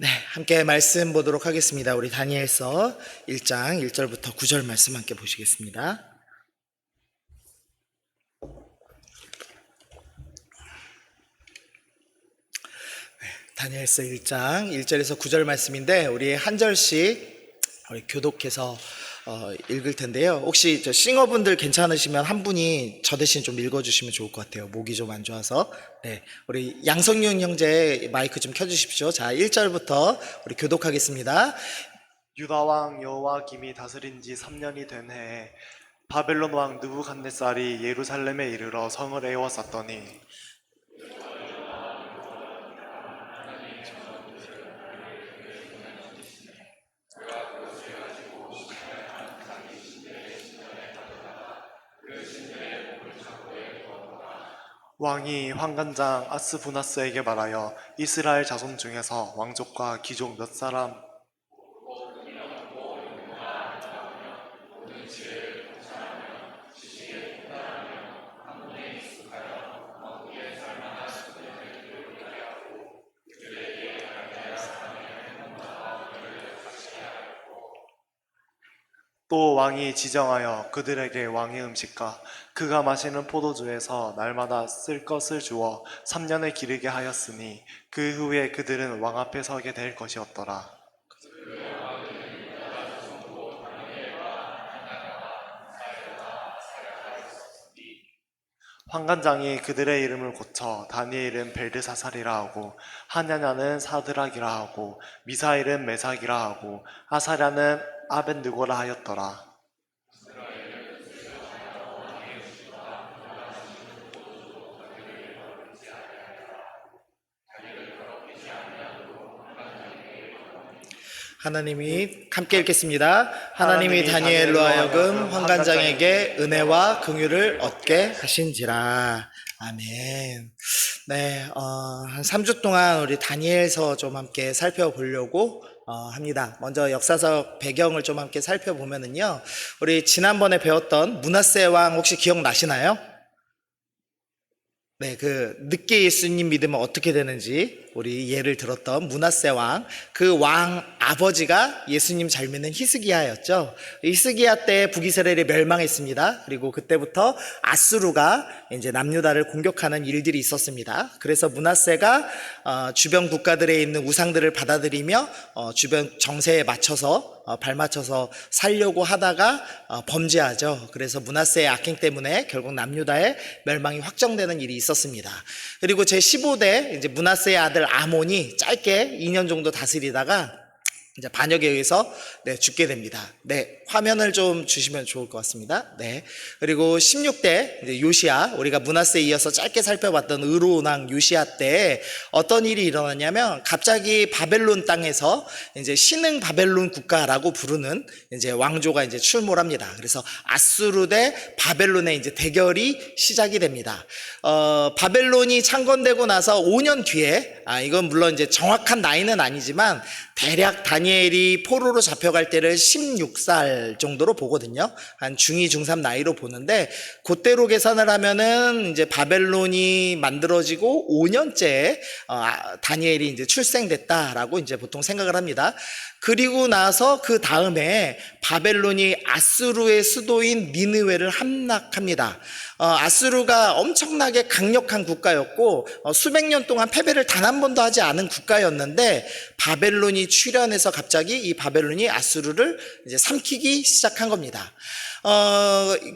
네, 함께 말씀 보도록 하겠습니다. 우리 다니엘서 1장 1절부터 9절 말씀 함께 보시겠습니다. 다니엘서 1장 1절에서 9절 말씀인데 우리 한 절씩 우리 교독해서 읽을 텐데요. 혹시 저 싱어분들 괜찮으시면 한 분이 저 대신 좀 읽어주시면 좋을 것 같아요. 목이 좀 안 좋아서. 네, 우리 양성윤 형제 마이크 좀 켜주십시오. 자, 1절부터 우리 교독하겠습니다. 유다 왕 여호와김이 다스린 지 3년이 된 해에 바벨론 왕 느부갓네살이 예루살렘에 이르러 성을 에워쌌더니 왕이 환관장 아스부나스에게 말하여 이스라엘 자손 중에서 왕족과 귀족 몇 사람 또 왕이 지정하여 그들에게 왕의 음식과 그가 마시는 포도주에서 날마다 쓸 것을 주어 3년을 기르게 하였으니 그 후에 그들은 왕 앞에 서게 될 것이었더라. 환관장이 그들의 이름을 고쳐 다니엘은 벨드사살이라 하고 하냐냐는 사드락이라 하고 미사일은 메삭이라 하고 아사랴는 아벤느고라 하였더라. 하나님이 함께 읽겠습니다. 하나님이 다니엘로 하여금 환관장에게 은혜와 긍휼을 얻게 하신지라. 아멘. 네, 한 3주 동안 우리 다니엘서 좀 함께 살펴보려고 합니다. 먼저 역사적 배경을 좀 함께 살펴보면은요, 우리 지난번에 배웠던 므낫세 왕 혹시 기억나시나요? 네, 그 늦게 예수님 믿으면 어떻게 되는지 우리 예를 들었던 므낫세 왕, 그 왕 아버지가 예수님 잘 믿는 히스기야였죠. 히스기야 때 북이스라엘이 멸망했습니다. 그리고 그때부터 아수르가 이제 남유다를 공격하는 일들이 있었습니다. 그래서 므낫세가 주변 국가들에 있는 우상들을 받아들이며 주변 정세에 맞춰서 발맞춰서 살려고 하다가 범죄하죠. 그래서 므낫세의 악행 때문에 결국 남유다의 멸망이 확정되는 일이 있었습니다. 그리고 제15대 이제 므낫세의 아들 아몬이 짧게 2년 정도 다스리다가 이제 반역에 의해서 죽게 됩니다. 네, 화면을 좀 주시면 좋을 것 같습니다. 네, 그리고 16대 이제 요시야, 우리가 므낫세에 이어서 짧게 살펴봤던 의로운 왕 요시야 때 어떤 일이 일어났냐면 갑자기 바벨론 땅에서 이제 신흥 바벨론 국가라고 부르는 이제 왕조가 이제 출몰합니다. 그래서 아수르 대 바벨론의 이제 대결이 시작이 됩니다. 바벨론이 창건되고 나서 5년 뒤에, 이건 물론 이제 정확한 나이는 아니지만 대략 다니엘이 포로로 잡혀갈 때를 16살 정도로 보거든요. 한 중2, 중3 나이로 보는데, 그때로 계산을 하면은 이제 바벨론이 만들어지고 5년째 다니엘이 이제 출생됐다라고 이제 보통 생각을 합니다. 그리고 나서 그 다음에 바벨론이 아수르의 수도인 니느웨를 함락합니다. 아수르가 엄청나게 강력한 국가였고 수백 년 동안 패배를 단 한 번도 하지 않은 국가였는데 바벨론이 출현해서 갑자기 이 바벨론이 아수르를 이제 삼키기 시작한 겁니다.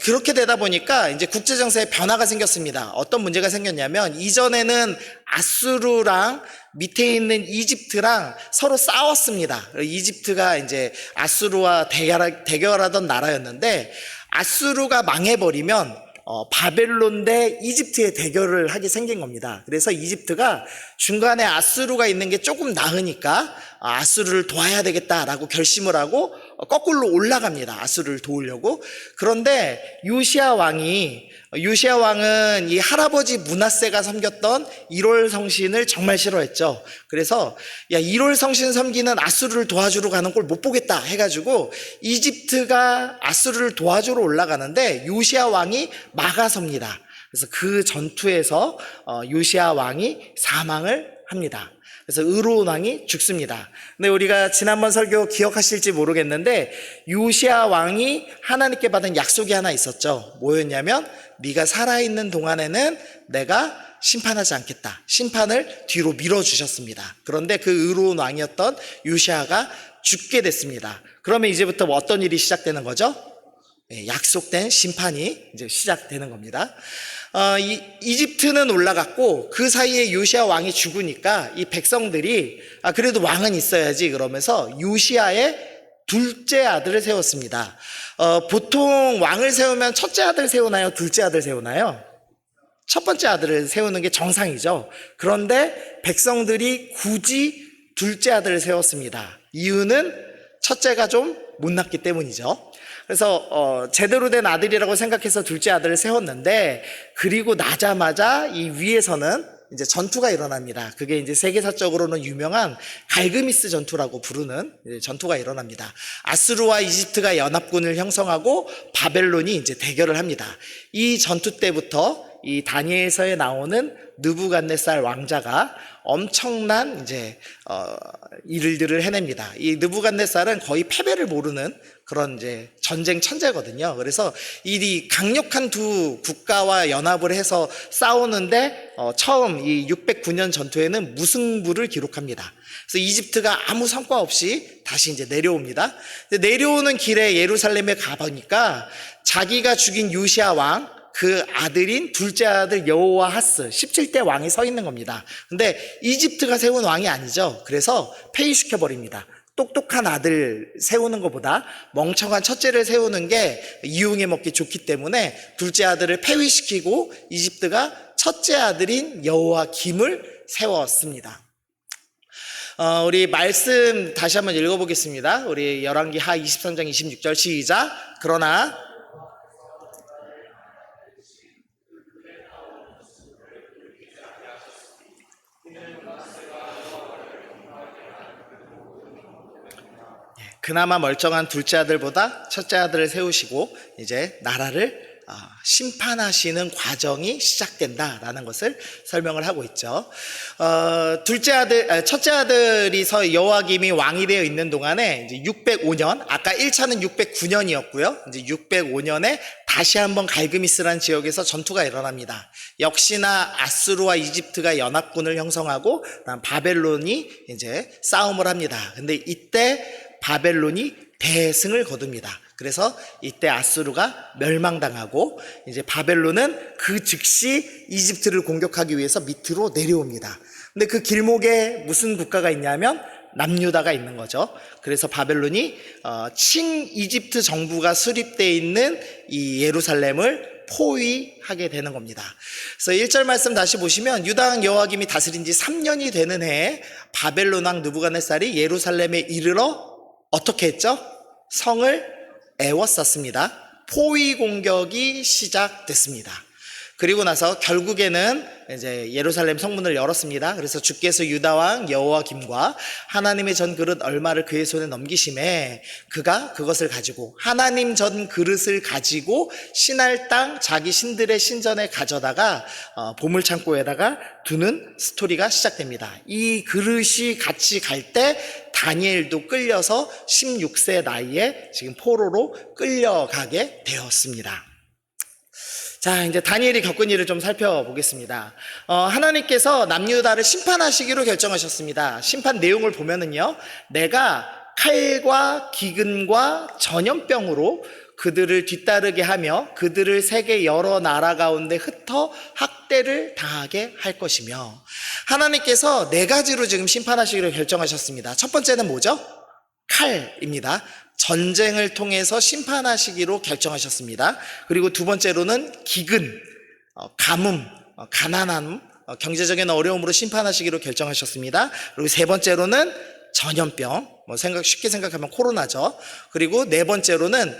그렇게 되다 보니까 이제 국제 정세에 변화가 생겼습니다. 어떤 문제가 생겼냐면 이전에는 아수르랑 밑에 있는 이집트랑 서로 싸웠습니다. 이집트가 이제 아수르와 대결하던 나라였는데 아수르가 망해버리면 바벨론 대 이집트의 대결을 하게 생긴 겁니다. 그래서 이집트가 중간에 아수르가 있는 게 조금 나으니까 아수르를 도와야 되겠다라고 결심을 하고 거꾸로 올라갑니다. 아수르를 도우려고. 그런데 요시야 왕은 이 할아버지 므낫세가 섬겼던 1월 성신을 정말 싫어했죠. 그래서 야, 1월 성신 섬기는 아수르를 도와주러 가는 걸 못 보겠다 해가지고 이집트가 아수르를 도와주러 올라가는데 요시야 왕이 막아섭니다. 그래서 그 전투에서 요시야 왕이 사망을 합니다. 그래서 의로운 왕이 죽습니다. 근데 우리가 지난번 설교 기억하실지 모르겠는데 요시야 왕이 하나님께 받은 약속이 하나 있었죠. 뭐였냐면 네가 살아있는 동안에는 내가 심판하지 않겠다. 심판을 뒤로 밀어주셨습니다. 그런데 그 의로운 왕이었던 요시야가 죽게 됐습니다. 그러면 이제부터 어떤 일이 시작되는 거죠? 약속된 심판이 이제 시작되는 겁니다. 이집트는 올라갔고 그 사이에 요시야 왕이 죽으니까 이 백성들이 그래도 왕은 있어야지 그러면서 요시야의 둘째 아들을 세웠습니다. 보통 왕을 세우면 첫째 아들 세우나요? 둘째 아들 세우나요? 첫 번째 아들을 세우는 게 정상이죠. 그런데 백성들이 굳이 둘째 아들을 세웠습니다. 이유는 첫째가 좀 못났기 때문이죠. 그래서 제대로 된 아들이라고 생각해서 둘째 아들을 세웠는데 그리고 나자마자 이 위에서는 이제 전투가 일어납니다. 그게 이제 세계사적으로는 유명한 갈그미스 전투라고 부르는 전투가 일어납니다. 아수르와 이집트가 연합군을 형성하고 바벨론이 이제 대결을 합니다. 이 전투 때부터 이 다니엘서에 나오는 느부갓네살 왕자가 엄청난 이제 일들을 해냅니다. 이 느부갓네살은 거의 패배를 모르는 그런 이제 전쟁 천재거든요. 그래서 이 강력한 두 국가와 연합을 해서 싸우는데 처음 이 609년 전투에는 무승부를 기록합니다. 그래서 이집트가 아무 성과 없이 다시 이제 내려옵니다. 내려오는 길에 예루살렘에 가보니까 자기가 죽인 요시야 왕 그 아들인 둘째 아들 여호와하스 17대 왕이 서 있는 겁니다. 근데 이집트가 세운 왕이 아니죠. 그래서 폐위시켜버립니다. 똑똑한 아들 세우는 것보다 멍청한 첫째를 세우는 게 이용해 먹기 좋기 때문에 둘째 아들을 폐위시키고 이집트가 첫째 아들인 여호와김을 세웠습니다. 우리 말씀 다시 한번 읽어보겠습니다. 우리 열왕기 하 23장 26절 시작. 그러나 그나마 멀쩡한 둘째 아들보다 첫째 아들을 세우시고 이제 나라를 심판하시는 과정이 시작된다라는 것을 설명을 하고 있죠. 첫째 아들이 여호와김이 왕이 되어 있는 동안에 이제 605년, 아까 1차는 609년이었고요. 이제 605년에 다시 한번 갈그미스라는 지역에서 전투가 일어납니다. 역시나 아수르와 이집트가 연합군을 형성하고 바벨론이 이제 싸움을 합니다. 근데 이때 바벨론이 대승을 거둡니다. 그래서 이때 아수르가 멸망당하고 이제 바벨론은 그 즉시 이집트를 공격하기 위해서 밑으로 내려옵니다. 근데 그 길목에 무슨 국가가 있냐면 남유다가 있는 거죠. 그래서 바벨론이 친 이집트 정부가 수립되어 있는 이 예루살렘을 포위하게 되는 겁니다. 그래서 1절 말씀 다시 보시면 유다 왕 여호와김이 다스린 지 3년이 되는 해에 바벨론 왕 느부갓네살이 예루살렘에 이르러 어떻게 했죠? 성을 에워쌌습니다. 포위 공격이 시작됐습니다. 그리고 나서 결국에는 이제 예루살렘 성문을 열었습니다. 그래서 주께서 유다 왕 여호와김과 하나님의 전 그릇 얼마를 그의 손에 넘기심에 그가 그것을 가지고 하나님 전 그릇을 가지고 신할 땅 자기 신들의 신전에 가져다가 보물 창고에다가 두는 스토리가 시작됩니다. 이 그릇이 같이 갈 때 다니엘도 끌려서 16세 나이에 지금 포로로 끌려가게 되었습니다. 자, 이제 다니엘이 겪은 일을 좀 살펴보겠습니다. 하나님께서 남유다를 심판하시기로 결정하셨습니다. 심판 내용을 보면은요, 내가 칼과 기근과 전염병으로 그들을 뒤따르게 하며 그들을 세계 여러 나라 가운데 흩어 학대를 당하게 할 것이며, 하나님께서 네 가지로 지금 심판하시기로 결정하셨습니다. 첫 번째는 뭐죠? 칼입니다. 전쟁을 통해서 심판하시기로 결정하셨습니다. 그리고 두 번째로는 기근, 가뭄, 가난함, 경제적인 어려움으로 심판하시기로 결정하셨습니다. 그리고 세 번째로는 전염병, 쉽게 생각하면 코로나죠. 그리고 네 번째로는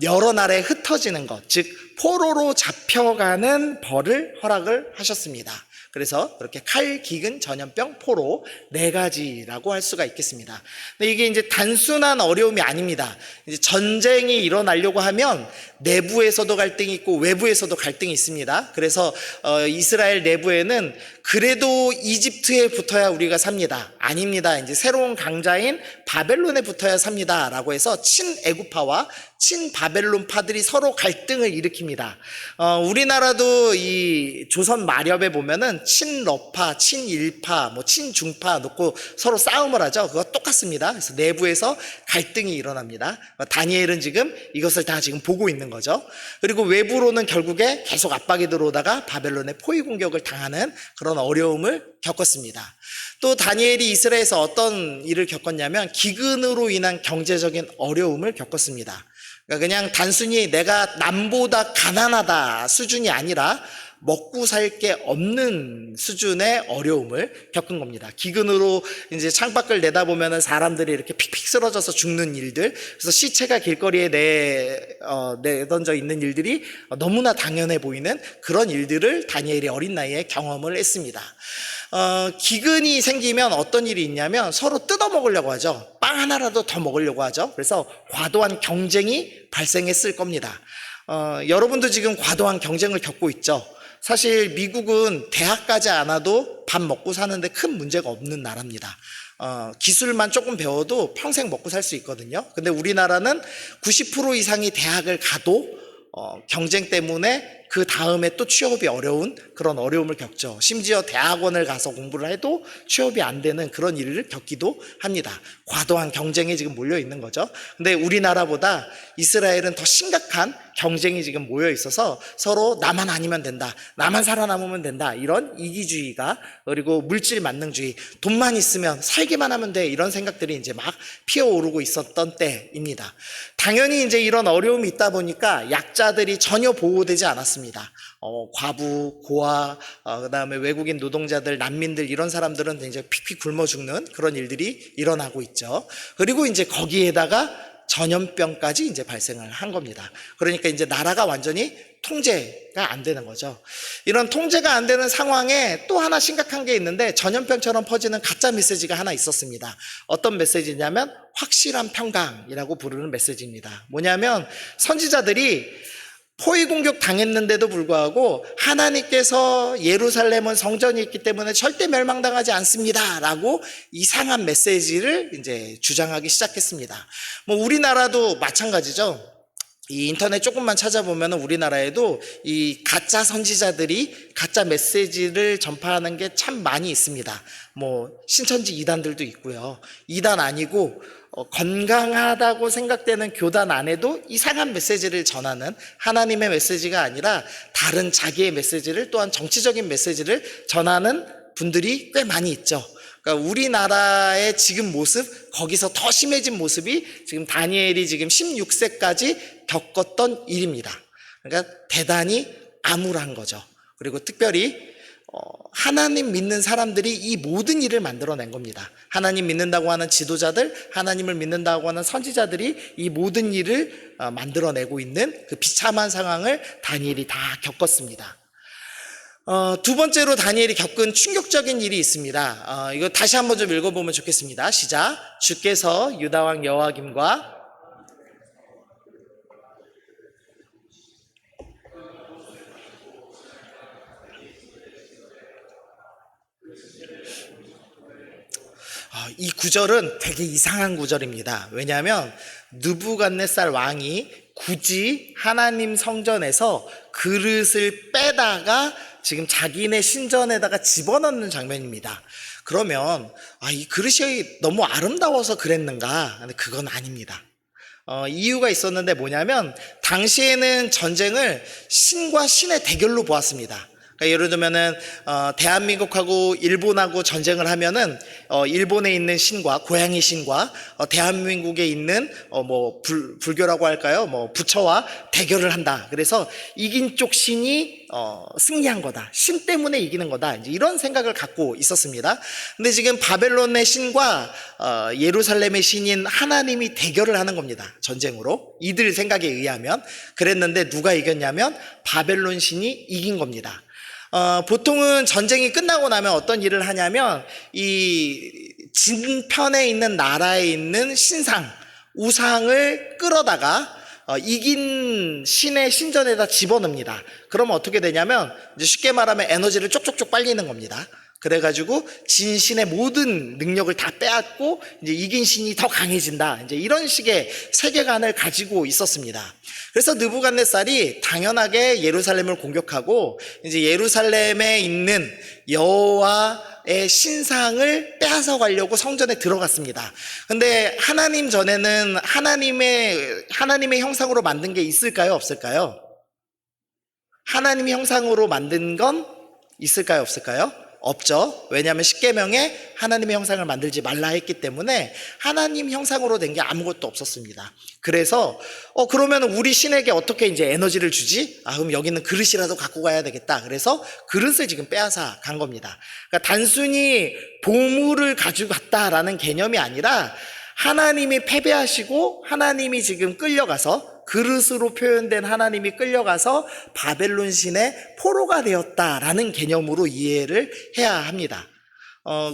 여러 나라에 흩어지는 것, 즉 포로로 잡혀가는 벌을 허락을 하셨습니다. 그래서 그렇게 칼, 기근, 전염병, 포로 네 가지라고 할 수가 있겠습니다. 근데 이게 이제 단순한 어려움이 아닙니다. 이제 전쟁이 일어나려고 하면 내부에서도 갈등이 있고 외부에서도 갈등이 있습니다. 그래서 이스라엘 내부에는 그래도 이집트에 붙어야 우리가 삽니다. 아닙니다. 이제 새로운 강자인 바벨론에 붙어야 삽니다. 라고 해서 친애굽파와 친바벨론파들이 서로 갈등을 일으킵니다. 우리나라도 이 조선 마렵에 보면은 친러파, 친일파, 뭐 친중파 놓고 서로 싸움을 하죠. 그거 똑같습니다. 그래서 내부에서 갈등이 일어납니다. 다니엘은 지금 이것을 다 지금 보고 있는 거죠. 그리고 외부로는 결국에 계속 압박이 들어오다가 바벨론의 포위 공격을 당하는 그런 어려움을 겪었습니다. 또 다니엘이 이스라엘에서 어떤 일을 겪었냐면 기근으로 인한 경제적인 어려움을 겪었습니다. 그러니까 그냥 단순히 내가 남보다 가난하다 수준이 아니라 먹고 살 게 없는 수준의 어려움을 겪은 겁니다. 기근으로 이제 창밖을 내다보면 사람들이 이렇게 픽픽 쓰러져서 죽는 일들, 그래서 시체가 길거리에 내던져 있는 일들이 너무나 당연해 보이는 그런 일들을 다니엘이 어린 나이에 경험을 했습니다. 기근이 생기면 어떤 일이 있냐면 서로 뜯어먹으려고 하죠. 빵 하나라도 더 먹으려고 하죠. 그래서 과도한 경쟁이 발생했을 겁니다. 여러분도 지금 과도한 경쟁을 겪고 있죠. 사실 미국은 대학 가지 않아도 밥 먹고 사는데 큰 문제가 없는 나라입니다. 기술만 조금 배워도 평생 먹고 살 수 있거든요. 근데 우리나라는 90% 이상이 대학을 가도 경쟁 때문에 그 다음에 또 취업이 어려운 그런 어려움을 겪죠. 심지어 대학원을 가서 공부를 해도 취업이 안 되는 그런 일을 겪기도 합니다. 과도한 경쟁이 지금 몰려 있는 거죠. 근데 우리나라보다 이스라엘은 더 심각한 경쟁이 지금 모여 있어서 서로 나만 아니면 된다, 나만 살아남으면 된다, 이런 이기주의가, 그리고 물질 만능주의, 돈만 있으면 살기만 하면 돼, 이런 생각들이 이제 막 피어오르고 있었던 때입니다. 당연히 이제 이런 어려움이 있다 보니까 약자들이 전혀 보호되지 않았습니다. 과부, 고아, 그다음에 외국인 노동자들, 난민들, 이런 사람들은 이제 픽픽 굶어 죽는 그런 일들이 일어나고 있죠. 그리고 이제 거기에다가 전염병까지 이제 발생을 한 겁니다. 그러니까 이제 나라가 완전히 통제가 안 되는 거죠. 이런 통제가 안 되는 상황에 또 하나 심각한 게 있는데, 전염병처럼 퍼지는 가짜 메시지가 하나 있었습니다. 어떤 메시지냐면 확실한 평강이라고 부르는 메시지입니다. 뭐냐면 선지자들이 포위 공격 당했는데도 불구하고 하나님께서 예루살렘은 성전이 있기 때문에 절대 멸망당하지 않습니다 라고 이상한 메시지를 이제 주장하기 시작했습니다. 뭐 우리나라도 마찬가지죠. 이 인터넷 조금만 찾아보면 우리나라에도 이 가짜 선지자들이 가짜 메시지를 전파하는 게 참 많이 있습니다. 뭐 신천지 이단들도 있고요. 이단 아니고 건강하다고 생각되는 교단 안에도 이상한 메시지를 전하는, 하나님의 메시지가 아니라 다른 자기의 메시지를, 또한 정치적인 메시지를 전하는 분들이 꽤 많이 있죠. 그러니까 우리나라의 지금 모습, 거기서 더 심해진 모습이 지금 다니엘이 지금 16세까지 겪었던 일입니다. 그러니까 대단히 암울한 거죠. 그리고 특별히 하나님 믿는 사람들이 이 모든 일을 만들어낸 겁니다. 하나님 믿는다고 하는 지도자들, 하나님을 믿는다고 하는 선지자들이 이 모든 일을 만들어내고 있는 그 비참한 상황을 다니엘이 다 겪었습니다. 두 번째로 다니엘이 겪은 충격적인 일이 있습니다. 이거 다시 한번 좀 읽어보면 좋겠습니다. 시작. 주께서 유다왕 여호야김과 이 구절은 되게 이상한 구절입니다. 왜냐하면 느부갓네살 왕이 굳이 하나님 성전에서 그릇을 빼다가 지금 자기네 신전에다가 집어넣는 장면입니다. 그러면 이 그릇이 너무 아름다워서 그랬는가? 근데 그건 아닙니다. 이유가 있었는데 뭐냐면 당시에는 전쟁을 신과 신의 대결로 보았습니다. 그러니까 예를 들면은 대한민국하고 일본하고 전쟁을 하면은 일본에 있는 신과, 고양이 신과 대한민국에 있는 불교라고 할까요? 부처와 대결을 한다. 그래서 이긴 쪽 신이 승리한 거다. 신 때문에 이기는 거다. 이제 이런 생각을 갖고 있었습니다. 근데 지금 바벨론의 신과 예루살렘의 신인 하나님이 대결을 하는 겁니다. 전쟁으로. 이들 생각에 의하면. 그랬는데 누가 이겼냐면 바벨론 신이 이긴 겁니다. 보통은 전쟁이 끝나고 나면 어떤 일을 하냐면 이 진편에 있는 나라에 있는 신상, 우상을 끌어다가 이긴 신의 신전에다 집어넣습니다. 그러면 어떻게 되냐면 이제 쉽게 말하면 에너지를 쪽쪽쪽 빨리는 겁니다. 그래가지고 진 신의 모든 능력을 다 빼앗고 이제 이긴 신이 더 강해진다. 이제 이런 식의 세계관을 가지고 있었습니다. 그래서 느부갓네살이 당연하게 예루살렘을 공격하고 이제 예루살렘에 있는 여호와의 신상을 빼앗아 가려고 성전에 들어갔습니다. 근데 하나님 전에는 하나님의 형상으로 만든 게 있을까요? 없을까요? 하나님의 형상으로 만든 건 있을까요? 없을까요? 없죠. 왜냐하면 십계명에 하나님의 형상을 만들지 말라 했기 때문에 하나님 형상으로 된 게 아무것도 없었습니다. 그래서 그러면 우리 신에게 어떻게 이제 에너지를 주지? 그럼 여기는 그릇이라도 갖고 가야 되겠다. 그래서 그릇을 지금 빼앗아 간 겁니다. 그러니까 단순히 보물을 가지고 갔다라는 개념이 아니라 하나님이 패배하시고 하나님이 지금 끌려가서 그릇으로 표현된 하나님이 끌려가서 바벨론 신의 포로가 되었다라는 개념으로 이해를 해야 합니다.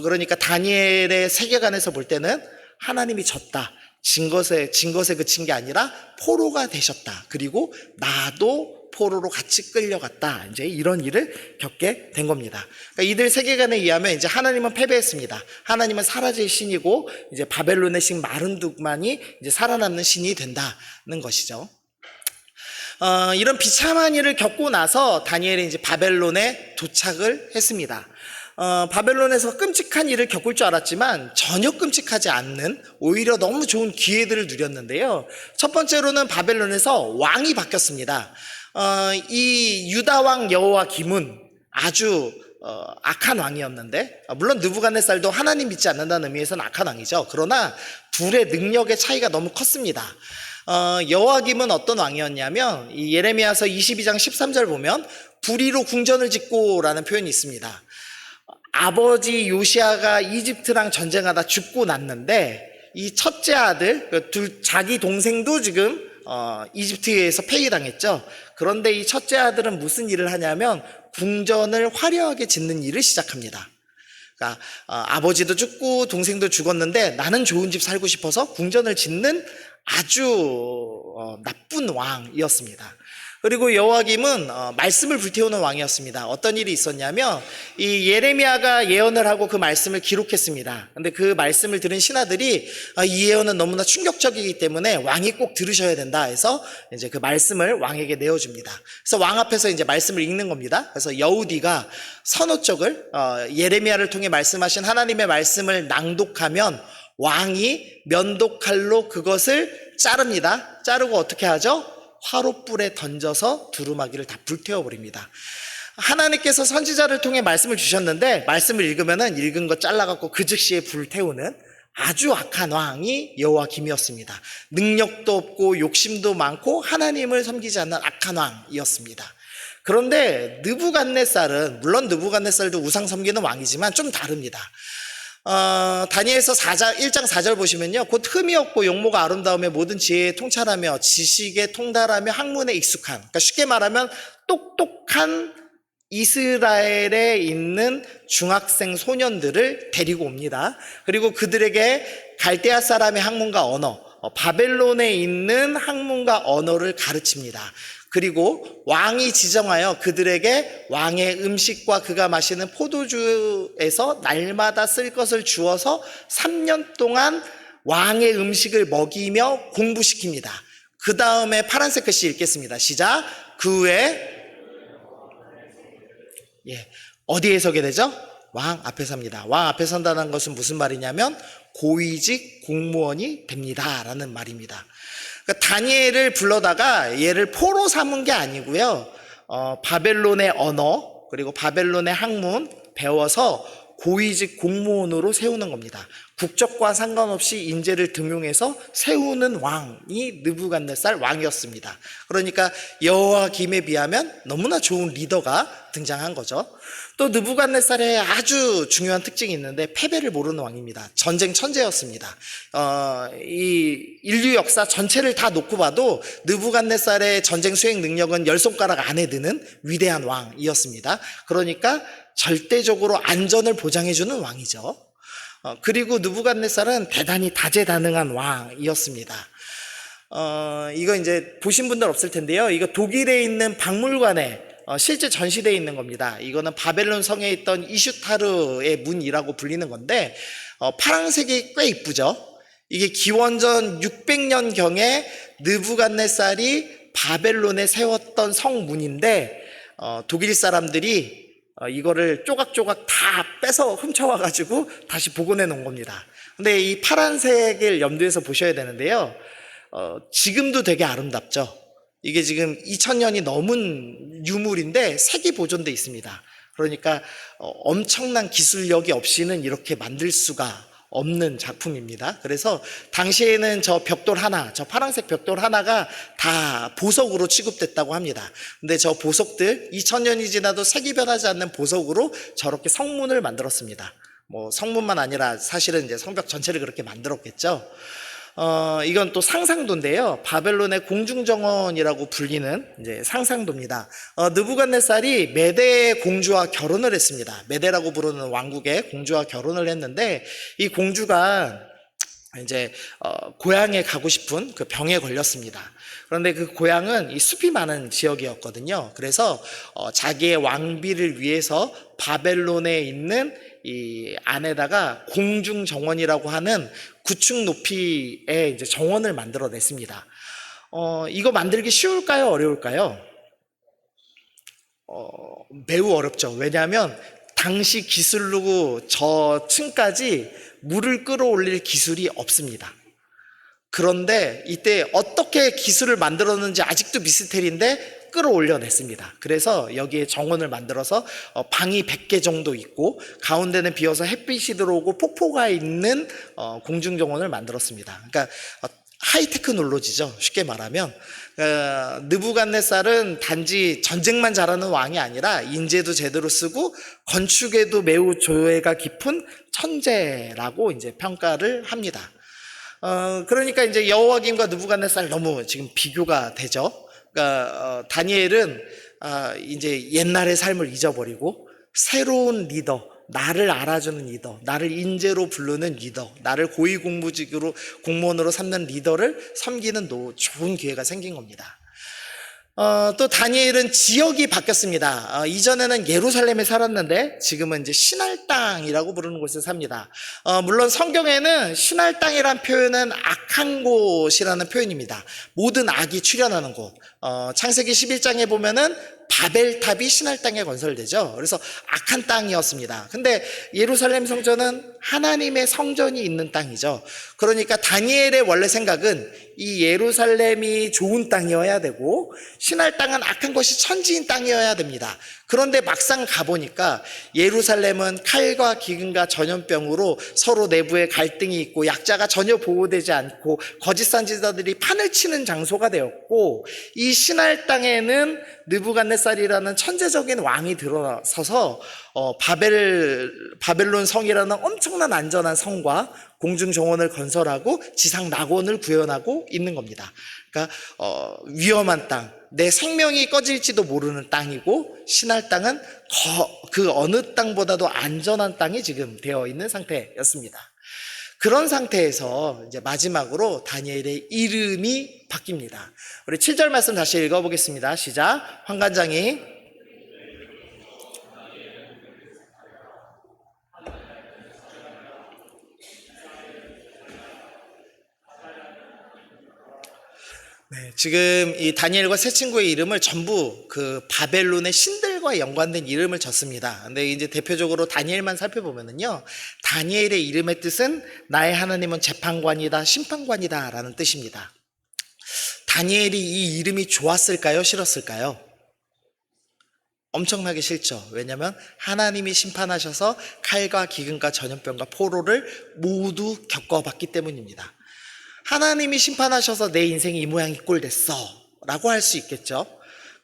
그러니까 다니엘의 세계관에서 볼 때는 하나님이 졌다. 진 것에 그친 게 아니라 포로가 되셨다. 그리고 나도 포로로 같이 끌려갔다. 이제 이런 일을 겪게 된 겁니다. 그러니까 이들 세계관에 의하면 이제 하나님은 패배했습니다. 하나님은 사라질 신이고 이제 바벨론의 신 마른둑만이 이제 살아남는 신이 된다는 것이죠. 이런 비참한 일을 겪고 나서 다니엘이 이제 바벨론에 도착을 했습니다. 바벨론에서 끔찍한 일을 겪을 줄 알았지만 전혀 끔찍하지 않는 오히려 너무 좋은 기회들을 누렸는데요. 첫 번째로는 바벨론에서 왕이 바뀌었습니다. 이 유다 왕 여호와김은 아주 악한 왕이었는데, 물론 느부갓네살도 하나님 믿지 않는다는 의미에서는 악한 왕이죠. 그러나 둘의 능력의 차이가 너무 컸습니다. 여호와김은 어떤 왕이었냐면 이 예레미야서 22장 13절 보면 불의로 궁전을 짓고라는 표현이 있습니다. 아버지 요시아가 이집트랑 전쟁하다 죽고 났는데 이 첫째 아들, 자기 동생도 지금 이집트에서 폐위당했죠. 그런데 이 첫째 아들은 무슨 일을 하냐면 궁전을 화려하게 짓는 일을 시작합니다. 그러니까 아버지도 죽고 동생도 죽었는데 나는 좋은 집 살고 싶어서 궁전을 짓는 아주 나쁜 왕이었습니다. 그리고 여호와김은 말씀을 불태우는 왕이었습니다. 어떤 일이 있었냐면 이 예레미야가 예언을 하고 그 말씀을 기록했습니다. 근데 그 말씀을 들은 신하들이 이 예언은 너무나 충격적이기 때문에 왕이 꼭 들으셔야 된다 해서 이제 그 말씀을 왕에게 내어줍니다. 그래서 왕 앞에서 이제 말씀을 읽는 겁니다. 그래서 여우디가 선호 쪽을 예레미야를 통해 말씀하신 하나님의 말씀을 낭독하면 왕이 면도칼로 그것을 자릅니다. 자르고 어떻게 하죠? 화롯불에 던져서 두루마기를 다 불태워버립니다. 하나님께서 선지자를 통해 말씀을 주셨는데 말씀을 읽으면은 읽은 거 잘라갖고 그 즉시에 불태우는 아주 악한 왕이 여호와김이었습니다. 능력도 없고 욕심도 많고 하나님을 섬기지 않는 악한 왕이었습니다. 그런데 느부갓네살은, 물론 느부갓네살도 우상 섬기는 왕이지만 좀 다릅니다. 다니엘서 1장 4절 보시면요, 곧 흠이 없고 용모가 아름다우며 모든 지혜에 통찰하며 지식에 통달하며 학문에 익숙한, 그러니까 쉽게 말하면 똑똑한 이스라엘에 있는 중학생 소년들을 데리고 옵니다. 그리고 그들에게 갈대아 사람의 학문과 언어, 바벨론에 있는 학문과 언어를 가르칩니다. 그리고 왕이 지정하여 그들에게 왕의 음식과 그가 마시는 포도주에서 날마다 쓸 것을 주어서 3년 동안 왕의 음식을 먹이며 공부시킵니다. 그 다음에 파란색 글씨 읽겠습니다. 시작. 그 후에 어디에 서게 되죠? 왕 앞에 섭니다. 왕 앞에 선다는 것은 무슨 말이냐면 고위직 공무원이 됩니다 라는 말입니다. 그러니까 다니엘을 불러다가 얘를 포로 삼은 게 아니고요, 바벨론의 언어 그리고 바벨론의 학문 배워서 고위직 공무원으로 세우는 겁니다. 국적과 상관없이 인재를 등용해서 세우는 왕이 느부갓네살 왕이었습니다. 그러니까 여호와김에 비하면 너무나 좋은 리더가 등장한 거죠. 또 느부갓네살의 아주 중요한 특징이 있는데 패배를 모르는 왕입니다. 전쟁 천재였습니다. 이 인류 역사 전체를 다 놓고 봐도 느부갓네살의 전쟁 수행 능력은 10손가락 안에 드는 위대한 왕이었습니다. 그러니까 절대적으로 안전을 보장해주는 왕이죠. 그리고 느부갓네살은 대단히 다재다능한 왕이었습니다. 이거 이제 보신 분들 없을 텐데요. 이거 독일에 있는 박물관에 실제 전시되어 있는 겁니다. 이거는 바벨론 성에 있던 이슈타르의 문이라고 불리는 건데 파란색이 꽤 이쁘죠. 이게 기원전 600년경에 느부갓네살이 바벨론에 세웠던 성문인데 독일 사람들이 이거를 조각조각 다 빼서 훔쳐와가지고 다시 복원해 놓은 겁니다. 근데 이 파란색을 염두에서 보셔야 되는데요. 지금도 되게 아름답죠. 이게 지금 2000년이 넘은 유물인데 색이 보존돼 있습니다. 그러니까 엄청난 기술력이 없이는 이렇게 만들 수가 없는 작품입니다. 그래서 당시에는 저 벽돌 하나, 저 파란색 벽돌 하나가 다 보석으로 취급됐다고 합니다. 근데 저 보석들 2000년이 지나도 색이 변하지 않는 보석으로 저렇게 성문을 만들었습니다. 뭐 성문만 아니라 사실은 이제 성벽 전체를 그렇게 만들었겠죠. 이건 또 상상도인데요. 바벨론의 공중정원이라고 불리는 이제 상상도입니다. 느부갓네살이 메대의 공주와 결혼을 했습니다. 메대라고 부르는 왕국의 공주와 결혼을 했는데 이 공주가 이제 고향에 가고 싶은 그 병에 걸렸습니다. 그런데 그 고향은 이 숲이 많은 지역이었거든요. 그래서 자기의 왕비를 위해서 바벨론에 있는 이 안에다가 공중정원이라고 하는 9층 높이의 이제 정원을 만들어냈습니다. 이거 만들기 쉬울까요? 어려울까요? 매우 어렵죠. 왜냐하면 당시 기술로 저 층까지 물을 끌어올릴 기술이 없습니다. 그런데 이때 어떻게 기술을 만들었는지 아직도 미스테리인데 끌어올려냈습니다. 그래서 여기에 정원을 만들어서 방이 100개 정도 있고 가운데는 비어서 햇빛이 들어오고 폭포가 있는 공중정원을 만들었습니다. 그러니까 하이테크놀로지죠. 쉽게 말하면 느부갓네살은 단지 전쟁만 잘하는 왕이 아니라 인재도 제대로 쓰고 건축에도 매우 조예가 깊은 천재라고 이제 평가를 합니다. 그러니까 이제 여호와김과 느부갓네살 너무 지금 비교가 되죠. 그러니까 다니엘은 이제 옛날의 삶을 잊어버리고 새로운 리더, 나를 알아주는 리더, 나를 인재로 부르는 리더, 나를 고위공무직으로 공무원으로 삼는 리더를 섬기는 좋은 기회가 생긴 겁니다. 또 다니엘은 지역이 바뀌었습니다. 이전에는 예루살렘에 살았는데 지금은 이제 신할 땅이라고 부르는 곳에 삽니다. 물론 성경에는 신할 땅이란 표현은 악한 곳이라는 표현입니다. 모든 악이 출현하는 곳. 창세기 11장에 보면은 바벨탑이 신할 땅에 건설되죠. 그래서 악한 땅이었습니다. 근데 예루살렘 성전은 하나님의 성전이 있는 땅이죠. 그러니까 다니엘의 원래 생각은 이 예루살렘이 좋은 땅이어야 되고 신할 땅은 악한 것이 천지인 땅이어야 됩니다. 그런데 막상 가보니까 예루살렘은 칼과 기근과 전염병으로 서로 내부에 갈등이 있고 약자가 전혀 보호되지 않고 거짓 선지자들이 판을 치는 장소가 되었고 이 신할 땅에는 느부갓네살이라는 천재적인 왕이 들어서서 바벨론 성이라는 엄청난 안전한 성과 공중 정원을 건설하고 지상 낙원을 구현하고 있는 겁니다. 그러니까 위험한 땅, 내 생명이 꺼질지도 모르는 땅이고 신할 땅은 그 어느 땅보다도 안전한 땅이 지금 되어 있는 상태였습니다. 그런 상태에서 이제 마지막으로 다니엘의 이름이 바뀝니다. 우리 7절 말씀 다시 읽어보겠습니다. 시작. 환관장이 네, 지금 이 다니엘과 세 친구의 이름을 전부 그 바벨론의 신들과 연관된 이름을 졌습니다. 근데 이제 대표적으로 다니엘만 살펴보면은요, 다니엘의 이름의 뜻은 나의 하나님은 재판관이다, 심판관이다 라는 뜻입니다. 다니엘이 이 이름이 좋았을까요? 싫었을까요? 엄청나게 싫죠. 왜냐하면 하나님이 심판하셔서 칼과 기근과 전염병과 포로를 모두 겪어봤기 때문입니다. 하나님이 심판하셔서 내 인생이 이 모양이 꼴 됐어 라고 할 수 있겠죠.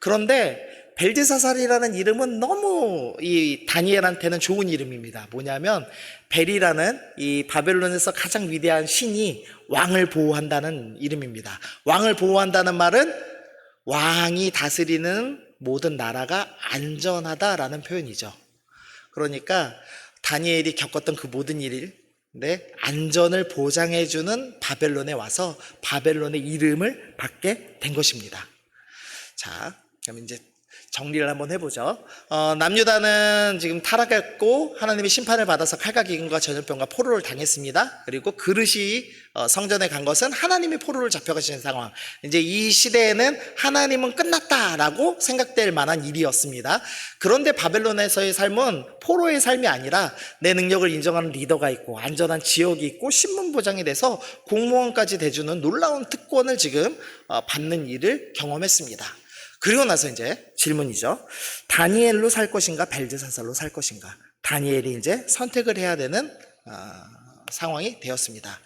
그런데 벨드사살이라는 이름은 너무 이 다니엘한테는 좋은 이름입니다. 뭐냐면 벨이라는 이 바벨론에서 가장 위대한 신이 왕을 보호한다는 이름입니다. 왕을 보호한다는 말은 왕이 다스리는 모든 나라가 안전하다라는 표현이죠. 그러니까 다니엘이 겪었던 그 모든 일인데 안전을 보장해주는 바벨론에 와서 바벨론의 이름을 받게 된 것입니다. 자, 그럼 이제 정리를 한번 해보죠. 남유다는 지금 타락했고 하나님의 심판을 받아서 칼과 기근과 전염병과 포로를 당했습니다. 그리고 그릇이 성전에 간 것은 하나님이 포로를 잡혀가시는 상황. 이제 이 시대에는 하나님은 끝났다라고 생각될 만한 일이었습니다. 그런데 바벨론에서의 삶은 포로의 삶이 아니라 내 능력을 인정하는 리더가 있고 안전한 지역이 있고 신분 보장이 돼서 공무원까지 대주는 놀라운 특권을 지금 받는 일을 경험했습니다. 그리고 나서 이제 질문이죠. 다니엘로 살 것인가 벨드사살로 살 것인가. 다니엘이 이제 선택을 해야 되는 상황이 되었습니다.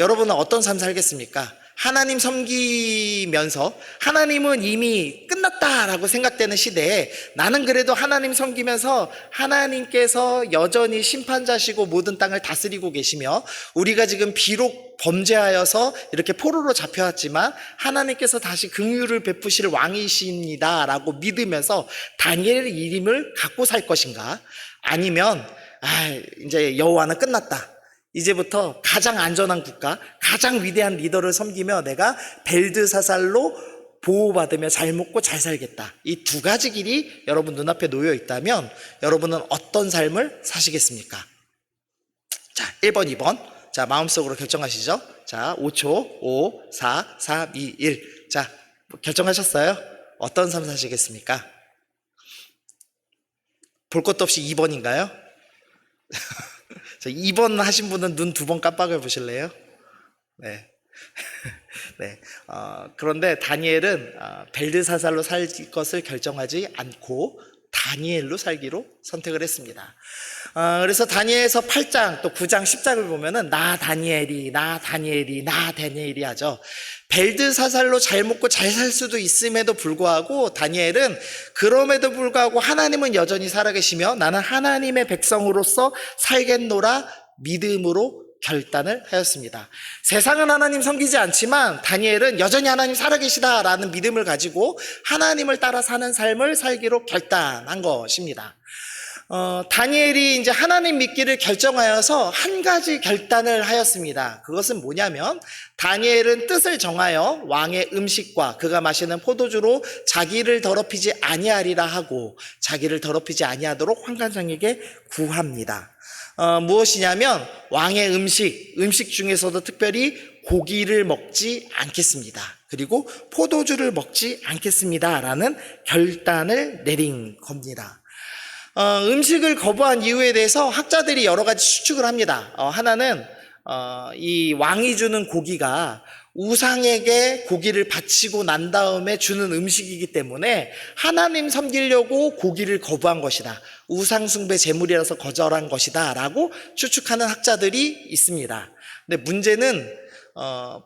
여러분은 어떤 삶 살겠습니까? 하나님 섬기면서 하나님은 이미 끝났다라고 생각되는 시대에 나는 그래도 하나님 섬기면서 하나님께서 여전히 심판자시고 모든 땅을 다스리고 계시며 우리가 지금 비록 범죄하여서 이렇게 포로로 잡혀왔지만 하나님께서 다시 긍휼을 베푸실 왕이십니다 라고 믿으면서 다니엘의 이름을 갖고 살 것인가? 아니면 이제 여호와는 끝났다, 이제부터 가장 안전한 국가, 가장 위대한 리더를 섬기며 내가 벨드사살로 보호받으며 잘 먹고 잘 살겠다, 이 두 가지 길이 여러분 눈앞에 놓여 있다면 여러분은 어떤 삶을 사시겠습니까? 자, 1번, 2번. 자, 마음속으로 결정하시죠. 자, 5초. 5, 4, 3, 2, 1. 자, 결정하셨어요? 어떤 삶 사시겠습니까? 볼 것도 없이 2번인가요? 2번 하신 분은 눈 2번 깜빡여 보실래요? 네. 네. 그런데 다니엘은 벨드사살로 살 것을 결정하지 않고 다니엘로 살기로 선택을 했습니다. 그래서 다니엘서 8장 또 9장 10장을 보면은 나 다니엘이 하죠. 벨드사살로 잘 먹고 잘 살 수도 있음에도 불구하고 다니엘은 그럼에도 불구하고 하나님은 여전히 살아계시며 나는 하나님의 백성으로서 살겠노라 믿음으로 결단을 하였습니다. 세상은 하나님 섬기지 않지만 다니엘은 여전히 하나님 살아계시다라는 믿음을 가지고 하나님을 따라 사는 삶을 살기로 결단한 것입니다. 다니엘이 이제 하나님 믿기를 결정하여서 한 가지 결단을 하였습니다. 그것은 뭐냐면 다니엘은 뜻을 정하여 왕의 음식과 그가 마시는 포도주로 자기를 더럽히지 아니하리라 하고 자기를 더럽히지 아니하도록 환관장에게 구합니다. 무엇이냐면 왕의 음식 중에서도 특별히 고기를 먹지 않겠습니다. 그리고 포도주를 먹지 않겠습니다 라는 결단을 내린 겁니다. 음식을 거부한 이유에 대해서 학자들이 여러 가지 추측을 합니다. 하나는 이 왕이 주는 고기가 우상에게 고기를 바치고 난 다음에 주는 음식이기 때문에 하나님 섬기려고 고기를 거부한 것이다, 우상 숭배 제물이라서 거절한 것이다 라고 추측하는 학자들이 있습니다. 근데 문제는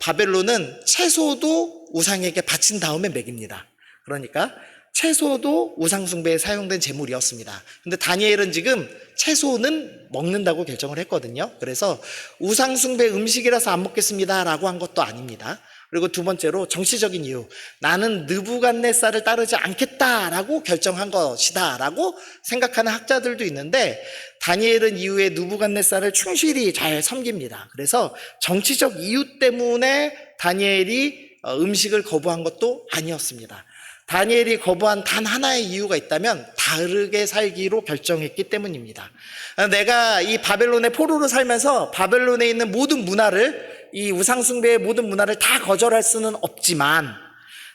바벨론은 채소도 우상에게 바친 다음에 먹입니다. 그러니까 채소도 우상숭배에 사용된 제물이었습니다. 근데 다니엘은 지금 채소는 먹는다고 결정을 했거든요. 그래서 우상숭배 음식이라서 안 먹겠습니다 라고 한 것도 아닙니다. 그리고 두 번째로 정치적인 이유, 나는 느부갓네살을 따르지 않겠다라고 결정한 것이다 라고 생각하는 학자들도 있는데 다니엘은 이후에 느부갓네살을 충실히 잘 섬깁니다. 그래서 정치적 이유 때문에 다니엘이 음식을 거부한 것도 아니었습니다. 다니엘이 거부한 단 하나의 이유가 있다면 다르게 살기로 결정했기 때문입니다. 내가 이 바벨론의 포로로 살면서 바벨론에 있는 모든 문화를, 이 우상숭배의 모든 문화를 다 거절할 수는 없지만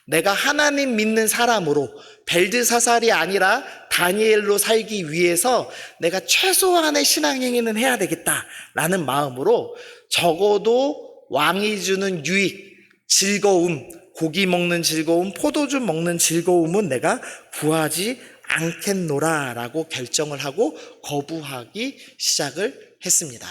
내가 하나님 믿는 사람으로 벨드사살이 아니라 다니엘로 살기 위해서 내가 최소한의 신앙행위는 해야 되겠다라는 마음으로 적어도 왕이 주는 유익, 즐거움, 고기 먹는 즐거움, 포도주 먹는 즐거움은 내가 구하지 않겠노라라고 결정을 하고 거부하기 시작을 했습니다.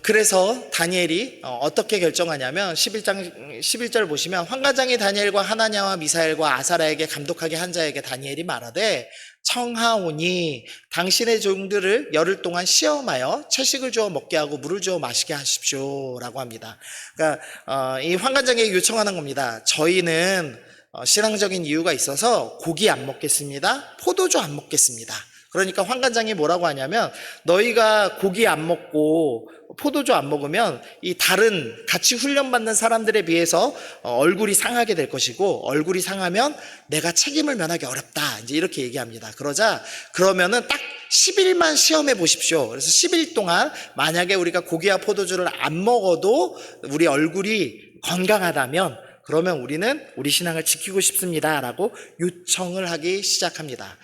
그래서 다니엘이 어떻게 결정하냐면 11장 11절 보시면 환관장이 다니엘과 하나냐와 미사엘과 아사라에게 감독하게 한 자에게 다니엘이 말하되 청하오니 당신의 종들을 열흘 동안 시험하여 채식을 주어 먹게 하고 물을 주어 마시게 하십시오라고 합니다. 그러니까 이 환관장에게 요청하는 겁니다. 저희는 신앙적인 이유가 있어서 고기 안 먹겠습니다. 포도주 안 먹겠습니다. 그러니까 환관장이 뭐라고 하냐면 너희가 고기 안 먹고 포도주 안 먹으면 이 다른 같이 훈련받는 사람들에 비해서 얼굴이 상하게 될 것이고 얼굴이 상하면 내가 책임을 면하기 어렵다. 이제 이렇게 얘기합니다. 그러면은 딱 10일만 시험해 보십시오. 그래서 10일 동안 만약에 우리가 고기와 포도주를 안 먹어도 우리 얼굴이 건강하다면 그러면 우리는 우리 신앙을 지키고 싶습니다라고 요청을 하기 시작합니다.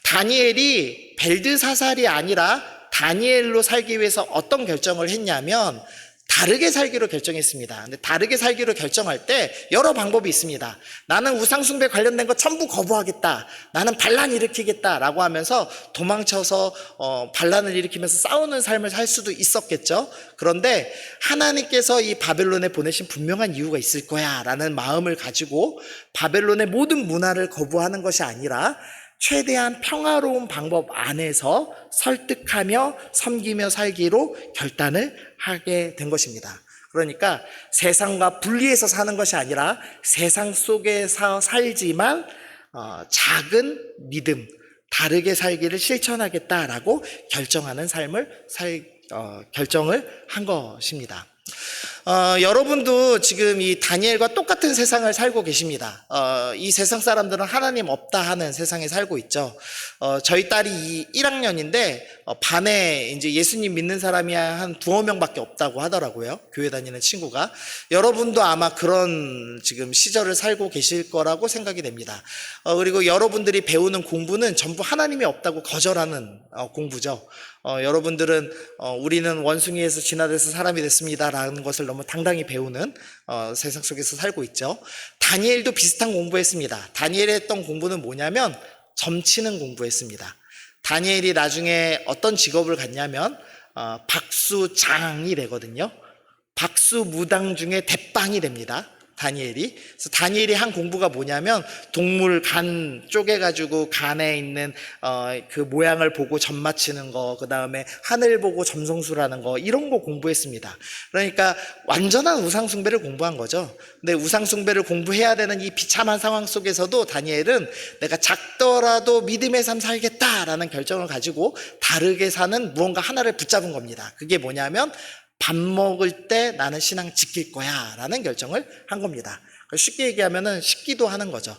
다니엘이 벨드사살이 아니라 다니엘로 살기 위해서 어떤 결정을 했냐면 다르게 살기로 결정했습니다. 근데 다르게 살기로 결정할 때 여러 방법이 있습니다. 나는 우상숭배 관련된 거 전부 거부하겠다. 나는 반란 일으키겠다라고 하면서 도망쳐서 반란을 일으키면서 싸우는 삶을 살 수도 있었겠죠. 그런데 하나님께서 이 바벨론에 보내신 분명한 이유가 있을 거야 라는 마음을 가지고 바벨론의 모든 문화를 거부하는 것이 아니라 최대한 평화로운 방법 안에서 설득하며 섬기며 살기로 결단을 하게 된 것입니다. 그러니까 세상과 분리해서 사는 것이 아니라 세상 속에서 살지만 작은 믿음, 다르게 살기를 실천하겠다라고 결정하는 결정을 한 것입니다. 여러분도 지금 이 다니엘과 똑같은 세상을 살고 계십니다. 이 세상 사람들은 하나님 없다 하는 세상에 살고 있죠. 저희 딸이 1학년인데 반에 이제 예수님 믿는 사람이 한 두어 명밖에 없다고 하더라고요. 교회 다니는 친구가. 여러분도 아마 그런 지금 시절을 살고 계실 거라고 생각이 됩니다. 그리고 여러분들이 배우는 공부는 전부 하나님이 없다고 거절하는 공부죠. 여러분들은 우리는 원숭이에서 진화돼서 사람이 됐습니다라는 것을 너무 당당히 배우는 세상 속에서 살고 있죠. 다니엘도 비슷한 공부했습니다. 다니엘이 했던 공부는 뭐냐면 점치는 공부했습니다. 다니엘이 나중에 어떤 직업을 갖냐면 박수장이 되거든요. 박수무당 중에 대빵이 됩니다. 다니엘이. 그래서 다니엘이 한 공부가 뭐냐면 동물 간 쪼개가지고 간에 있는 그 모양을 보고 점 맞히는 거, 그 다음에 하늘 보고 점성술하는 거, 이런 거 공부했습니다. 그러니까 완전한 우상숭배를 공부한 거죠. 근데 우상숭배를 공부해야 되는 이 비참한 상황 속에서도 다니엘은 내가 작더라도 믿음의 삶 살겠다라는 결정을 가지고 다르게 사는 무언가 하나를 붙잡은 겁니다. 그게 뭐냐면 밥 먹을 때 나는 신앙 지킬 거야 라는 결정을 한 겁니다. 쉽게 얘기하면은 식기도 하는 거죠.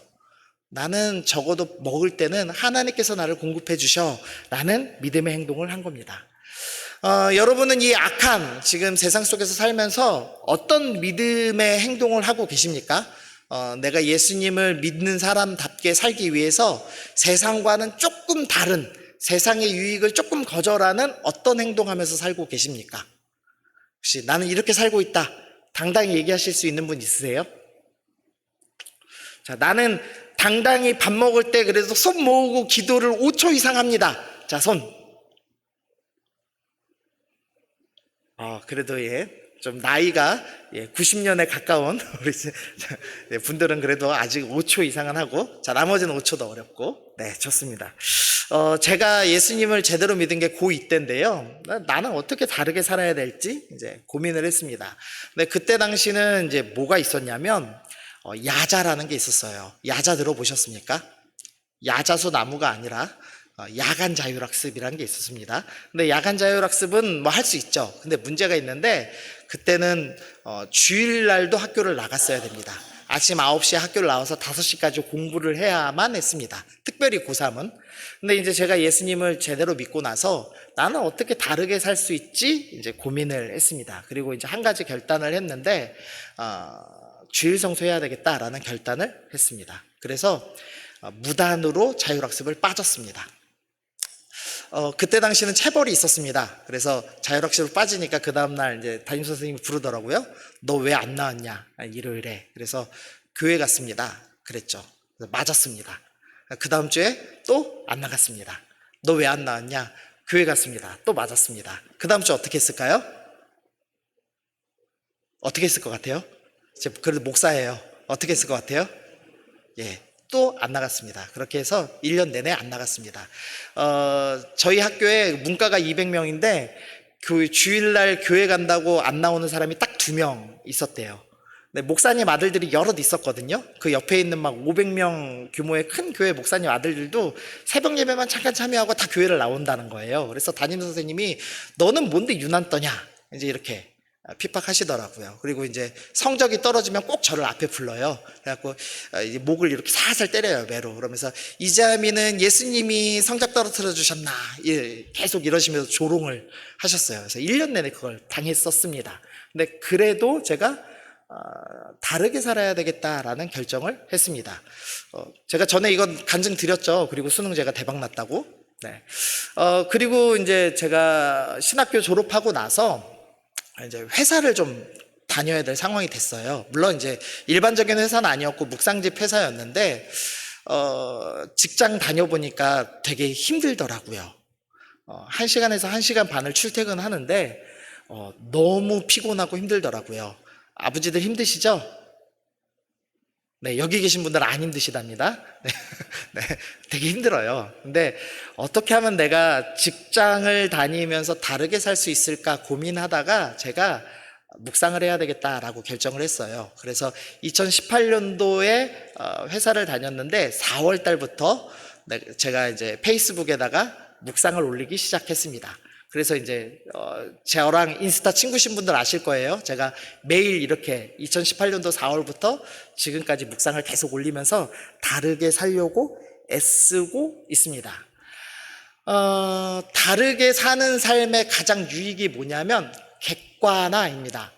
나는 적어도 먹을 때는 하나님께서 나를 공급해 주셔 라는 믿음의 행동을 한 겁니다. 여러분은 이 악한 지금 세상 속에서 살면서 어떤 믿음의 행동을 하고 계십니까? 내가 예수님을 믿는 사람답게 살기 위해서 세상과는 조금 다른 세상의 유익을 조금 거절하는 어떤 행동하면서 살고 계십니까? 혹시 나는 이렇게 살고 있다 당당히 얘기하실 수 있는 분 있으세요? 자, 나는 당당히 밥 먹을 때 그래도 손 모으고 기도를 5초 이상 합니다. 자, 손. 그래도 좀 나이가 90년에 가까운 우리 분들은 그래도 아직 5초 이상은 하고, 자, 나머지는 5초도 어렵고. 네, 좋습니다. 제가 예수님을 제대로 믿은 게 고2 때인데요. 나는 어떻게 다르게 살아야 될지 이제 고민을 했습니다. 근데 그때 당시는 이제 뭐가 있었냐면, 야자라는 게 있었어요. 야자 들어보셨습니까? 야자수 나무가 아니라 야간 자율학습이라는 게 있었습니다. 근데 야간 자율학습은 뭐 할 수 있죠. 근데 문제가 있는데 그때는 주일날도 학교를 나갔어야 됩니다. 아침 9시에 학교를 나와서 5시까지 공부를 해야만 했습니다. 특별히 고3은. 근데 이제 제가 예수님을 제대로 믿고 나서 나는 어떻게 다르게 살 수 있지? 이제 고민을 했습니다. 그리고 이제 한 가지 결단을 했는데, 주일 성수해야 되겠다라는 결단을 했습니다. 그래서 무단으로 자율학습을 빠졌습니다. 그때 당시는 체벌이 있었습니다. 그래서 자율학습을 빠지니까 그 다음날 이제 담임선생님이 부르더라고요. 너 왜 안 나왔냐? 일요일에. 그래서 교회 갔습니다. 그랬죠. 그래서 맞았습니다. 그 다음 주에 또 안 나갔습니다. 너 왜 안 나왔냐? 교회 갔습니다. 또 맞았습니다. 그 다음 주 어떻게 했을까요? 어떻게 했을 것 같아요? 그래도 목사예요. 어떻게 했을 것 같아요? 예, 또 안 나갔습니다. 그렇게 해서 1년 내내 안 나갔습니다. 저희 학교에 문과가 200명인데 그 주일날 교회 간다고 안 나오는 사람이 딱 2명 있었대요. 네, 목사님 아들들이 여럿 있었거든요. 그 옆에 있는 막 500명 규모의 큰 교회 목사님 아들들도 새벽 예배만 잠깐 참여하고 다 교회를 나온다는 거예요. 그래서 담임 선생님이 너는 뭔데 유난 떠냐? 이제 이렇게 핍박하시더라고요. 그리고 이제 성적이 떨어지면 꼭 저를 앞에 불러요. 그래갖고 이제 목을 이렇게 살살 때려요, 매로. 그러면서 이자미는 예수님이 성적 떨어뜨려 주셨나? 계속 이러시면서 조롱을 하셨어요. 그래서 1년 내내 그걸 당했었습니다. 근데 그래도 제가 다르게 살아야 되겠다라는 결정을 했습니다. 제가 전에 이건 간증 드렸죠. 그리고 수능 제가 대박 났다고. 네. 그리고 이제 제가 신학교 졸업하고 나서 이제 회사를 좀 다녀야 될 상황이 됐어요. 물론 이제 일반적인 회사는 아니었고 묵상집 회사였는데 직장 다녀보니까 되게 힘들더라고요. 1시간에서 1시간 반을 출퇴근하는데 너무 피곤하고 힘들더라고요. 아버지들 힘드시죠? 네, 여기 계신 분들은 안 힘드시답니다. 네, 네, 되게 힘들어요. 근데 어떻게 하면 내가 직장을 다니면서 다르게 살 수 있을까 고민하다가 제가 묵상을 해야 되겠다라고 결정을 했어요. 그래서 2018년도에 회사를 다녔는데 4월 달부터 제가 이제 페이스북에다가 묵상을 올리기 시작했습니다. 그래서 이제 저랑 인스타 친구신 분들 아실 거예요. 제가 매일 이렇게 2018년도 4월부터 지금까지 묵상을 계속 올리면서 다르게 살려고 애쓰고 있습니다. 다르게 사는 삶의 가장 유익이 뭐냐면 객관화입니다.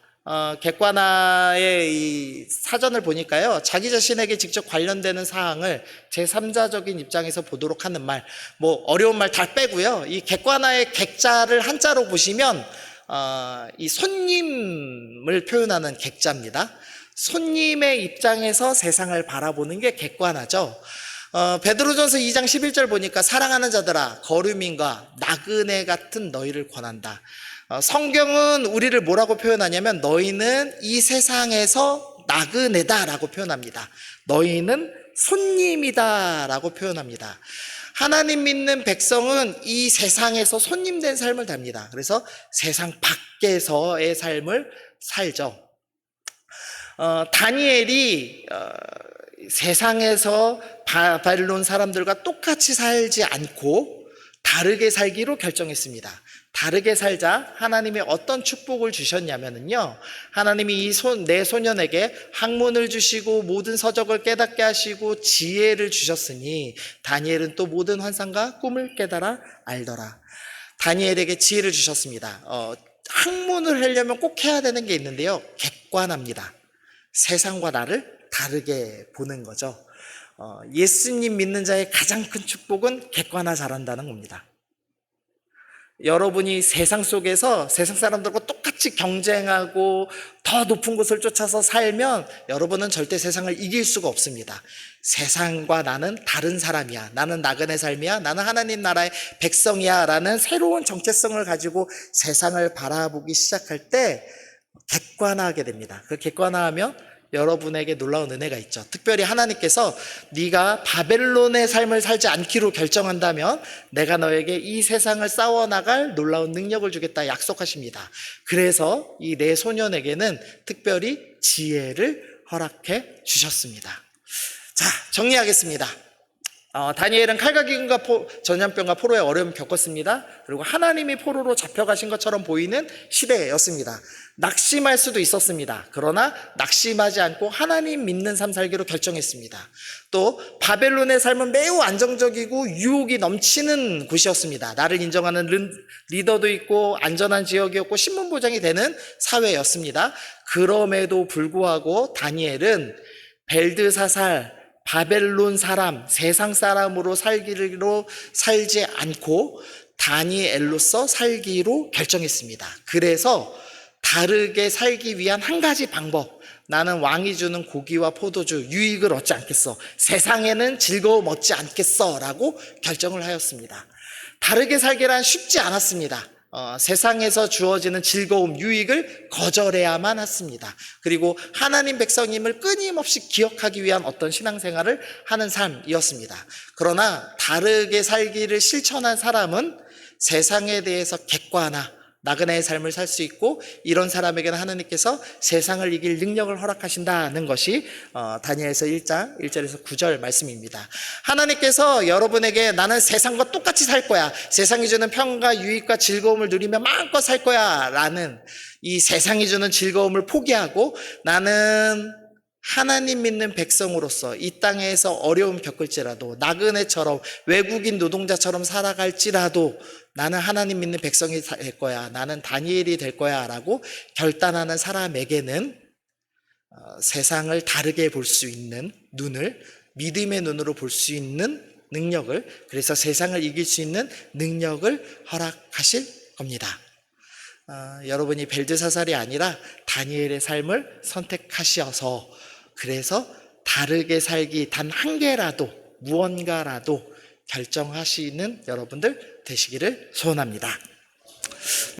객관화의 이 사전을 보니까요, 자기 자신에게 직접 관련되는 사항을 제3자적인 입장에서 보도록 하는 말, 뭐 어려운 말 다 빼고요. 이 객관화의 객자를 한자로 보시면 이 손님을 표현하는 객자입니다. 손님의 입장에서 세상을 바라보는 게 객관화죠. 베드로전서 2장 11절 보니까 사랑하는 자들아 거류민과 나그네 같은 너희를 권한다. 성경은 우리를 뭐라고 표현하냐면 너희는 이 세상에서 나그네다라고 표현합니다. 너희는 손님이다라고 표현합니다. 하나님 믿는 백성은 이 세상에서 손님된 삶을 답니다. 그래서 세상 밖에서의 삶을 살죠. 다니엘이 세상에서 바벨론 사람들과 똑같이 살지 않고 다르게 살기로 결정했습니다. 다르게 살자 하나님이 어떤 축복을 주셨냐면요, 하나님이 내 소년에게 학문을 주시고 모든 서적을 깨닫게 하시고 지혜를 주셨으니 다니엘은 또 모든 환상과 꿈을 깨달아 알더라. 다니엘에게 지혜를 주셨습니다. 학문을 하려면 꼭 해야 되는 게 있는데요, 객관합니다. 세상과 나를 다르게 보는 거죠. 예수님 믿는 자의 가장 큰 축복은 객관화 잘한다는 겁니다. 여러분이 세상 속에서 세상 사람들과 똑같이 경쟁하고 더 높은 곳을 쫓아서 살면 여러분은 절대 세상을 이길 수가 없습니다. 세상과 나는 다른 사람이야. 나는 나그네 삶이야. 나는 하나님 나라의 백성이야. 라는 새로운 정체성을 가지고 세상을 바라보기 시작할 때 객관화하게 됩니다. 그 객관화하면 여러분에게 놀라운 은혜가 있죠. 특별히 하나님께서 네가 바벨론의 삶을 살지 않기로 결정한다면 내가 너에게 이 세상을 싸워나갈 놀라운 능력을 주겠다 약속하십니다. 그래서 이 내 소년에게는 특별히 지혜를 허락해 주셨습니다. 자, 정리하겠습니다. 다니엘은 칼과 기근과 전염병과 포로의 어려움을 겪었습니다. 그리고 하나님이 포로로 잡혀가신 것처럼 보이는 시대였습니다. 낙심할 수도 있었습니다. 그러나 낙심하지 않고 하나님 믿는 삶 살기로 결정했습니다. 또 바벨론의 삶은 매우 안정적이고 유혹이 넘치는 곳이었습니다. 나를 인정하는 리더도 있고 안전한 지역이었고 신분 보장이 되는 사회였습니다. 그럼에도 불구하고 다니엘은 벨드사살, 바벨론 사람, 세상 사람으로 살기로 살지 않고 다니엘로서 살기로 결정했습니다. 그래서 다르게 살기 위한 한 가지 방법. 나는 왕이 주는 고기와 포도주, 유익을 얻지 않겠어. 세상에는 즐거움 얻지 않겠어. 라고 결정을 하였습니다. 다르게 살기란 쉽지 않았습니다. 세상에서 주어지는 즐거움, 유익을 거절해야만 했습니다. 그리고 하나님 백성임을 끊임없이 기억하기 위한 어떤 신앙생활을 하는 삶이었습니다. 그러나 다르게 살기를 실천한 사람은 세상에 대해서 객관화, 나그네의 삶을 살 수 있고, 이런 사람에게는 하나님께서 세상을 이길 능력을 허락하신다는 것이 다니엘서 1장 1절에서 9절 말씀입니다. 하나님께서 여러분에게 나는 세상과 똑같이 살 거야, 세상이 주는 평과 유익과 즐거움을 누리며 마음껏 살 거야 라는 이 세상이 주는 즐거움을 포기하고, 나는 하나님 믿는 백성으로서 이 땅에서 어려움 겪을지라도, 나그네처럼 외국인 노동자처럼 살아갈지라도 나는 하나님 믿는 백성이 될 거야, 나는 다니엘이 될 거야 라고 결단하는 사람에게는 세상을 다르게 볼 수 있는 눈을, 믿음의 눈으로 볼 수 있는 능력을, 그래서 세상을 이길 수 있는 능력을 허락하실 겁니다. 여러분이 벨드사살이 아니라 다니엘의 삶을 선택하셔서, 그래서 다르게 살기 단 한 개라도, 무언가라도 결정하시는 여러분들 되시기를 소원합니다.